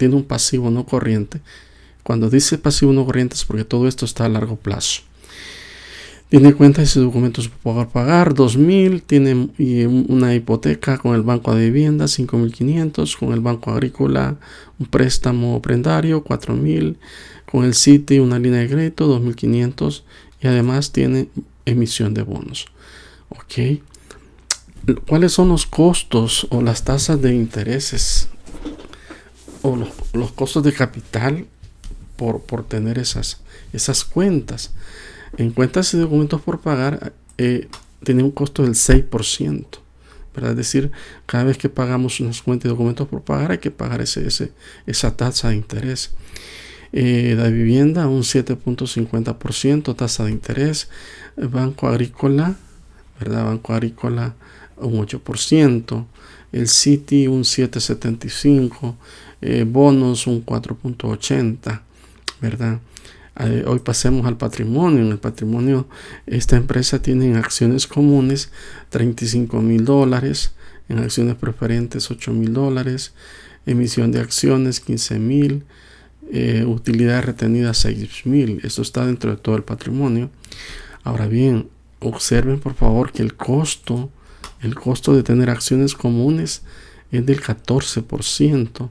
tiene un pasivo no corriente. Cuando dice pasivo no corriente es porque todo esto está a largo plazo. Tiene cuentas y documentos por pagar, 2.000. Tiene una hipoteca con el Banco de Vivienda, 5.500. Con el Banco Agrícola, un préstamo prendario, 4.000. Con el Citi, una línea de crédito, 2.500. Y además tiene emisión de bonos. Ok. ¿Cuáles son los costos o las tasas de intereses o los costos de capital por tener esas cuentas? En cuentas y documentos por pagar tiene un costo del 6%, ¿verdad? Es decir, cada vez que pagamos unas cuentas y documentos por pagar hay que pagar esa tasa de interés. La vivienda un 7.50% tasa de interés. Banco Agrícola, ¿verdad? Banco Agrícola un 8%. El Citi un 7.75%. Bonos un 4.80%, ¿verdad? Hoy pasemos al patrimonio. En el patrimonio, esta empresa tiene en acciones comunes $35,000, en acciones preferentes $8,000, emisión de acciones $15,000, utilidades retenidas $6,000. Esto está dentro de todo el patrimonio. Ahora bien, observen por favor que el costo de tener acciones comunes es del 14%.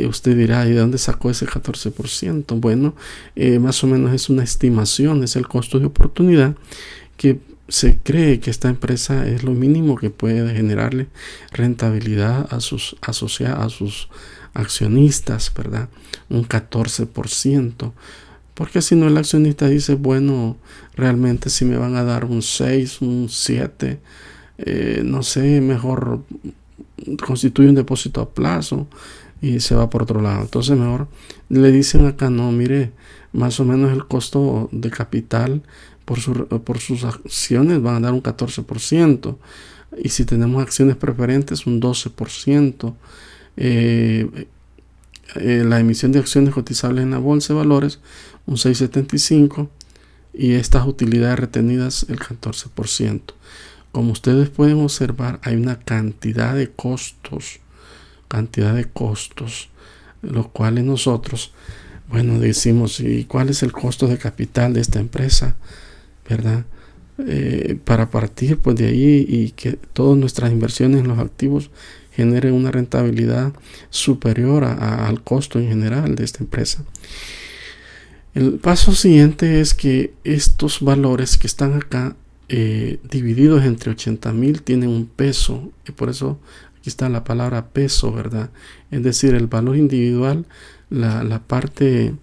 Usted dirá, ¿y de dónde sacó ese 14%? Bueno, más o menos es una estimación, es el costo de oportunidad que se cree que esta empresa es lo mínimo que puede generarle rentabilidad a sus asociados, a sus accionistas, ¿verdad? Un 14%. Porque si no, el accionista dice, bueno, realmente si me van a dar un 6, un 7, no sé, mejor constituye un depósito a plazo y se va por otro lado. Entonces mejor le dicen acá, no, mire, más o menos el costo de capital por sus acciones van a dar un 14%, y si tenemos acciones preferentes un 12%. La emisión de acciones cotizables en la bolsa de valores un 6.75%, y estas utilidades retenidas el 14%. Como ustedes pueden observar, hay una cantidad de costos, los cuales nosotros, bueno, decimos, ¿y cuál es el costo de capital de esta empresa? ¿Verdad? Para partir pues de ahí y que todas nuestras inversiones en los activos generen una rentabilidad superior al costo en general de esta empresa. El paso siguiente es que estos valores que están acá divididos entre 80,000 tienen un peso, y por eso aquí está la palabra peso, ¿verdad? Es decir, el valor individual, la parte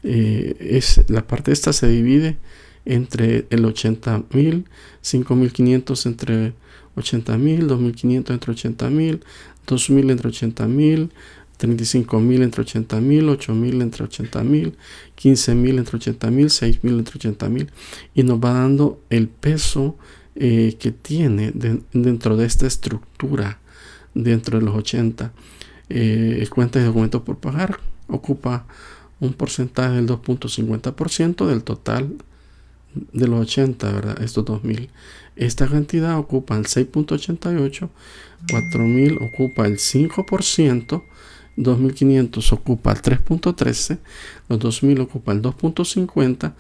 esta se divide entre el 80,000, 5.500 entre 80,000, 2.500 entre 80,000, 2.000 entre 80,000, 35,000 entre 80,000, 8,000 entre 80,000, 15,000 entre 80,000, 6,000 entre 80,000, y nos va dando el peso que tiene dentro de esta estructura, dentro de los 80. Cuentas y documentos por pagar ocupa un porcentaje del 2.50% del total de los 80, ¿verdad? Estos 2.000. Esta cantidad ocupa el 6.88, 4.000 ocupa el 5%, 2.500 ocupa el 3.13, los 2.000 ocupa el 2.50,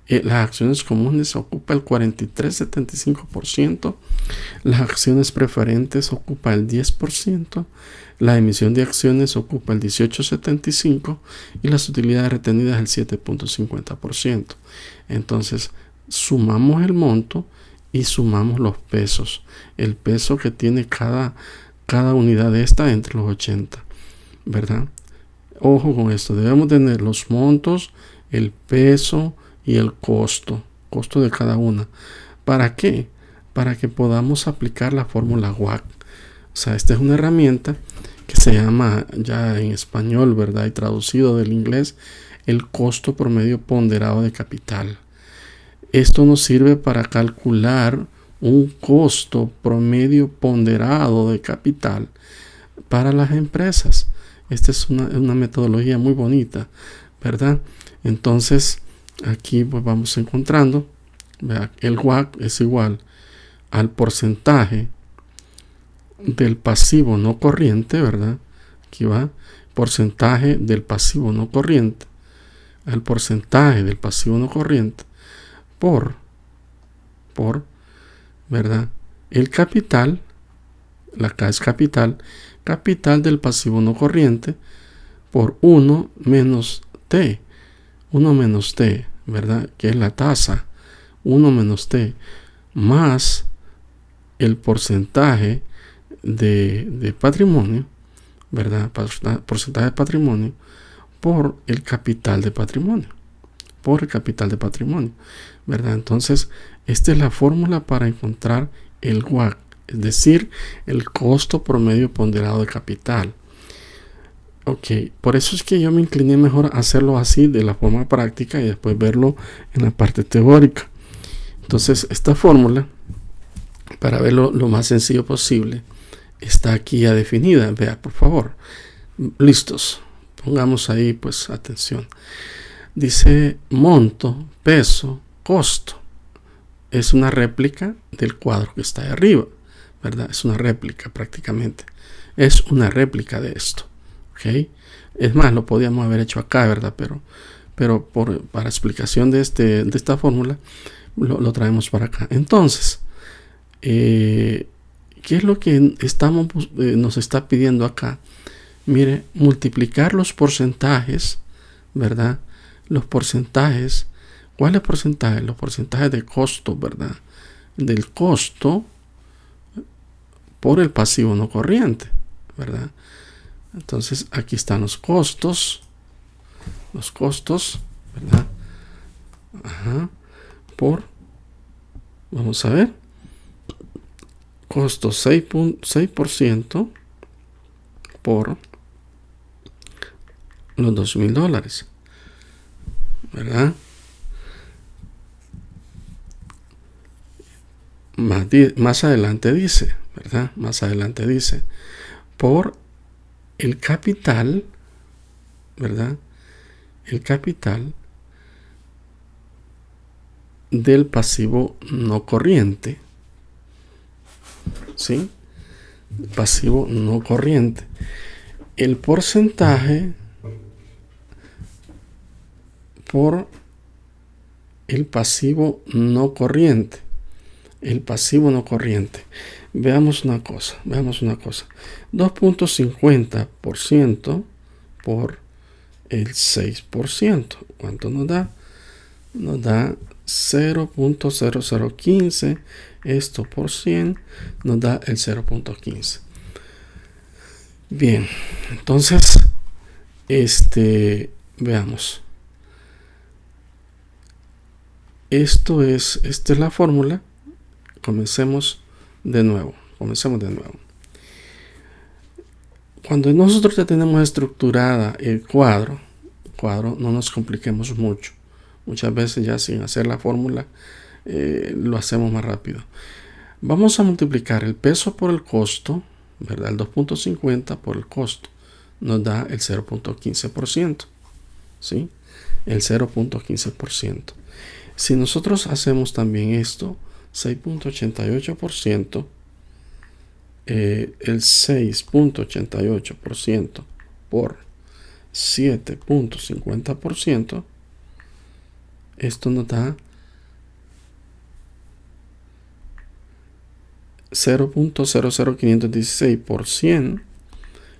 las acciones comunes ocupa el 43.75%, las acciones preferentes ocupa el 10%, la emisión de acciones ocupa el 18.75% y las utilidades retenidas el 7.50%. Entonces sumamos el monto y sumamos los pesos, el peso que tiene cada unidad de esta entre los 80, ¿verdad? Ojo con esto, debemos tener los montos, el peso y el costo de cada una. ¿Para qué? Para que podamos aplicar la fórmula WACC. O sea, esta es una herramienta que se llama ya en español, ¿verdad? Y traducido del inglés, el costo promedio ponderado de capital. Esto nos sirve para calcular un costo promedio ponderado de capital para las empresas. Esta es una metodología muy bonita, ¿verdad? Entonces, aquí pues vamos encontrando, ¿verdad? El WACC es igual al porcentaje del pasivo no corriente, ¿verdad? Aquí va, porcentaje del pasivo no corriente, al porcentaje del pasivo no corriente por, ¿verdad? El capital, la K es capital del pasivo no corriente por 1 menos T, ¿verdad? Que es la tasa, 1 menos T, más el porcentaje de patrimonio, ¿verdad? Porcentaje de patrimonio por el capital de patrimonio, ¿verdad? Entonces, esta es la fórmula para encontrar el WACC, es decir, el costo promedio ponderado de capital. Ok, por eso es que yo me incliné mejor a hacerlo así de la forma práctica y después verlo en la parte teórica. Entonces, esta fórmula, para verlo lo más sencillo posible, está aquí ya definida. Vea, por favor. Listos. Pongamos ahí, pues, atención. Dice monto, peso, costo. Es una réplica del cuadro que está ahí arriba, ¿verdad? Es una réplica prácticamente. Es una réplica de esto. ¿Ok? Es más, lo podíamos haber hecho acá, ¿verdad? Pero para explicación de esta fórmula, lo traemos para acá. Entonces, ¿qué es lo que nos está pidiendo acá? Mire, multiplicar los porcentajes, ¿verdad? Los porcentajes. ¿Cuáles porcentajes? Los porcentajes de costo, ¿verdad? Del costo por el pasivo no corriente, ¿verdad? Entonces, aquí están los costos, ¿verdad? Ajá. Vamos a ver, costo 6% por los $2,000, ¿verdad? Más adelante dice, ¿verdad? Más adelante dice, por el capital, ¿verdad? El capital del pasivo no corriente, ¿sí? Pasivo no corriente. El porcentaje por el pasivo no corriente. El pasivo no corriente. Veamos una cosa. 2.50% por el 6%. ¿Cuánto nos da? Nos da 0.0015. Esto por 100 nos da el 0.15. Bien, entonces, veamos. Esta es la fórmula. Comencemos de nuevo. Cuando nosotros ya tenemos estructurada el cuadro, no nos compliquemos mucho. Muchas veces ya sin hacer la fórmula lo hacemos más rápido. Vamos a multiplicar el peso por el costo, ¿verdad? El 2.50 por el costo nos da el 0.15%, ¿sí? El 0.15%. Si nosotros hacemos también esto, 6.88%, el 6.88% por 7.50%, esto nos da 0.00516 por 100,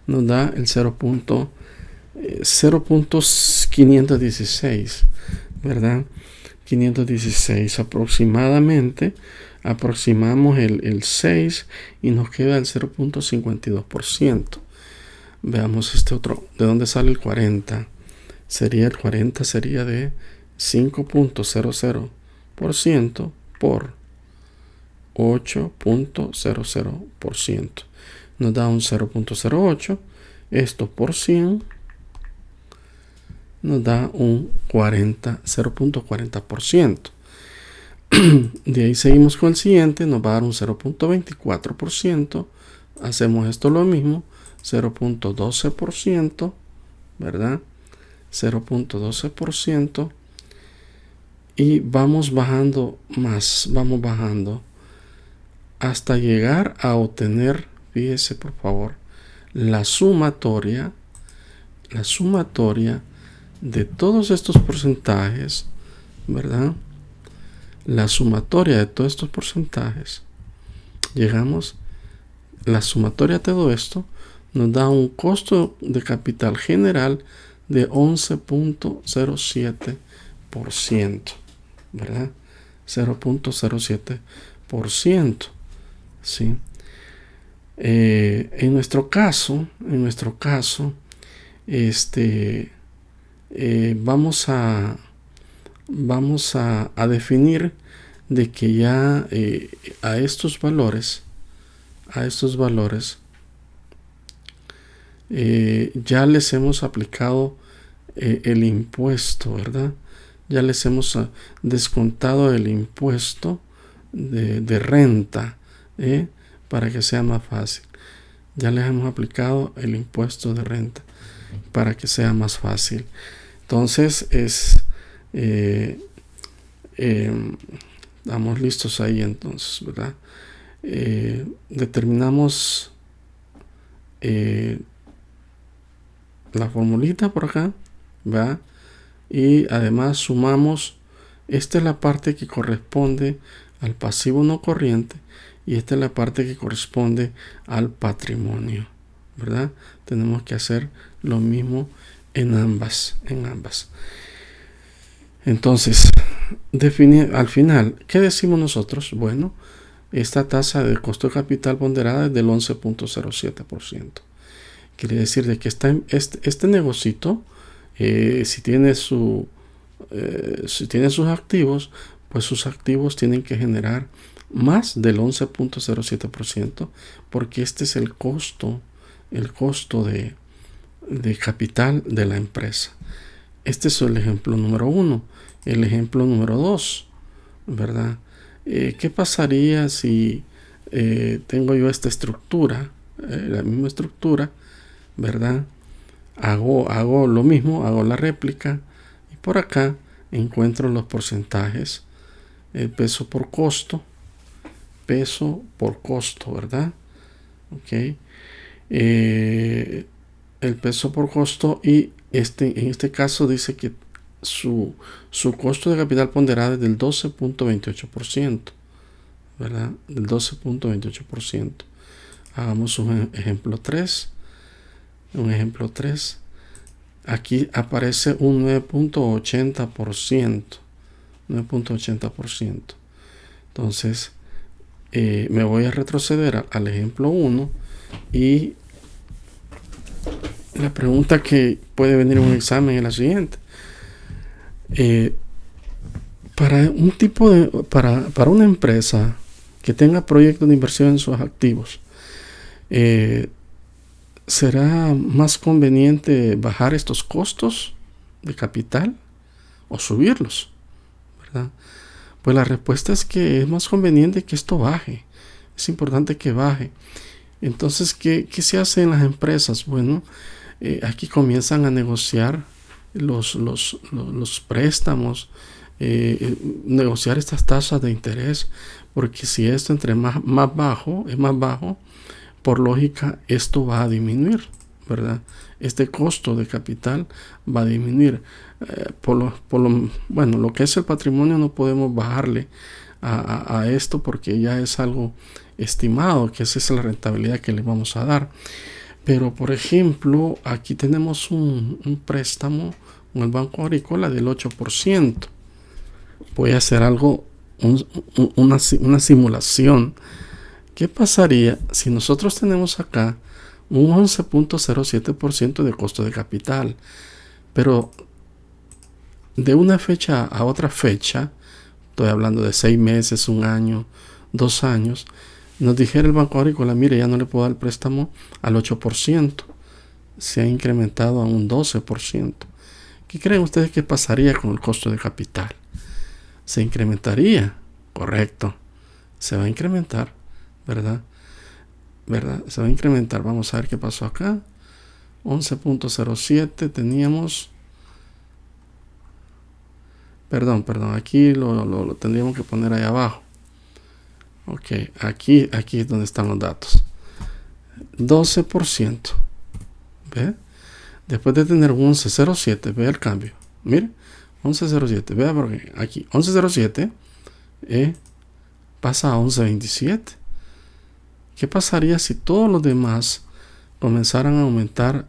nos da el 0.516, ¿verdad? 516 aproximadamente. Aproximamos el 6 y nos queda el 0.52%. Veamos este otro. ¿De dónde sale el 40? El 40 sería de 5.00% por 8.00%. Nos da un 0.08. Esto por 100 nos da un 0.40%. De ahí seguimos con el siguiente, nos va a dar un 0.24%. Hacemos esto lo mismo, 0.12%, ¿verdad? 0.12%. Y vamos bajando hasta llegar a obtener, fíjese por favor, la sumatoria la sumatoria de todos estos porcentajes, ¿verdad? La sumatoria de todos estos porcentajes, la sumatoria de todo esto nos da un costo de capital general de 11.07%, ¿verdad? 0.07%, ¿sí? En nuestro caso, vamos a definir de que ya a estos valores ya les hemos aplicado el impuesto, ¿verdad? Ya les hemos descontado el impuesto de renta, para que sea más fácil. Ya les hemos aplicado el impuesto de renta para que sea más fácil. Entonces estamos listos ahí, entonces, ¿verdad? Determinamos la formulita por acá, ¿va? Y además sumamos, esta es la parte que corresponde al pasivo no corriente y esta es la parte que corresponde al patrimonio, ¿verdad? Tenemos que hacer lo mismo en ambas. Entonces, al final, ¿qué decimos nosotros? Bueno, esta tasa de costo de capital ponderada es del 11.07%. Quiere decir de que este negocito, si tiene sus activos, pues sus activos tienen que generar más del 11.07%, porque este es el costo de capital de la empresa. Este es el ejemplo número 1. El ejemplo número 2, ¿verdad? ¿Qué pasaría si tengo yo esta estructura, la misma estructura, ¿verdad? Hago lo mismo, hago la réplica y por acá encuentro los porcentajes, el peso por costo, ¿verdad? Ok. El peso por costo y en este caso dice que su costo de capital ponderado es del 12.28%, ¿verdad? Del 12.28%. Hagamos un ejemplo 3. Aquí aparece un 9.80%. Entonces, me voy a retroceder al ejemplo 1 y la pregunta que puede venir en un examen es la siguiente. Para una empresa que tenga proyectos de inversión en sus activos, ¿será más conveniente bajar estos costos de capital o subirlos? ¿Verdad? Pues la respuesta es que es más conveniente que esto baje. Es importante que baje. Entonces, ¿qué se hace en las empresas? Bueno, aquí comienzan a negociar los préstamos, negociar estas tasas de interés, porque si esto entre más bajo, por lógica esto va a disminuir, ¿verdad? Este costo de capital va a disminuir. Lo que es el patrimonio no podemos bajarle a esto porque ya es algo estimado, que esa es la rentabilidad que le vamos a dar. Pero por ejemplo, aquí tenemos un préstamo con el Banco Agrícola del 8%. Voy a hacer una simulación. ¿Qué pasaría si nosotros tenemos acá un 11.07% de costo de capital? Pero de una fecha a otra fecha, estoy hablando de 6 meses, 1 año, 2 años, nos dijera el Banco Agrícola, mire, ya no le puedo dar el préstamo al 8%, se ha incrementado a un 12%. ¿Qué creen ustedes que pasaría con el costo de capital? ¿Se incrementaría? Correcto, se va a incrementar, ¿verdad? Se va a incrementar. Vamos a ver qué pasó acá. 11.07 teníamos. Perdón, aquí lo tendríamos que poner ahí abajo. Ok, aquí es donde están los datos. 12%. ¿Ve? después de tener un 11.07, vea el cambio. Mire, 11.07, vea porque aquí 11.07 pasa a 11.27. ¿Qué pasaría si todos los demás comenzaran a aumentar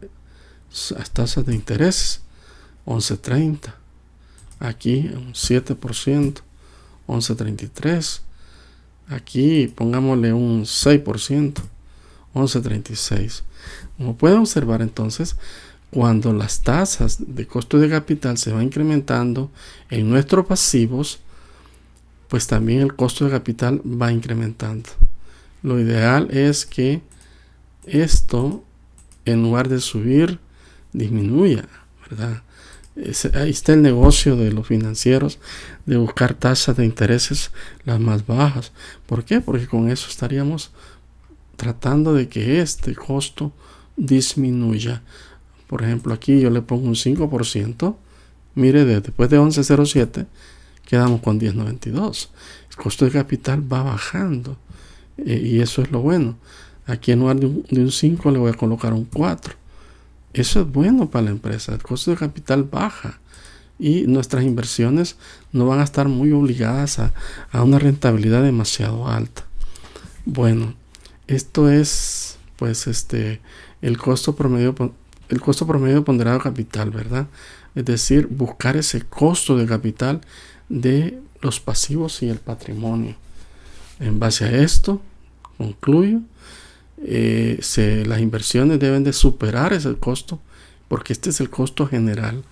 las tasas de interés? 11.30, aquí un 7%, 11.33, aquí pongámosle un 6%, 11.36. Como pueden observar entonces, cuando las tasas de costo de capital se van incrementando en nuestros pasivos, pues también el costo de capital va incrementando. Lo ideal es que esto, en lugar de subir, disminuya, ¿verdad? Ahí está el negocio de los financieros, de buscar tasas de intereses las más bajas. ¿Por qué? Porque con eso estaríamos tratando de que este costo disminuya. Por ejemplo, aquí yo le pongo un 5%. Mire, después de 11.07 quedamos con 10.92. El costo de capital va bajando, y eso es lo bueno. Aquí en lugar de un 5 le voy a colocar un 4. Eso es bueno para la empresa. El costo de capital baja y nuestras inversiones no van a estar muy obligadas a una rentabilidad demasiado alta. Bueno, esto es pues el costo promedio ponderado de capital, ¿verdad? Es decir, buscar ese costo de capital de los pasivos y el patrimonio. En base a esto, concluyo, las inversiones deben de superar ese costo, porque este es el costo general.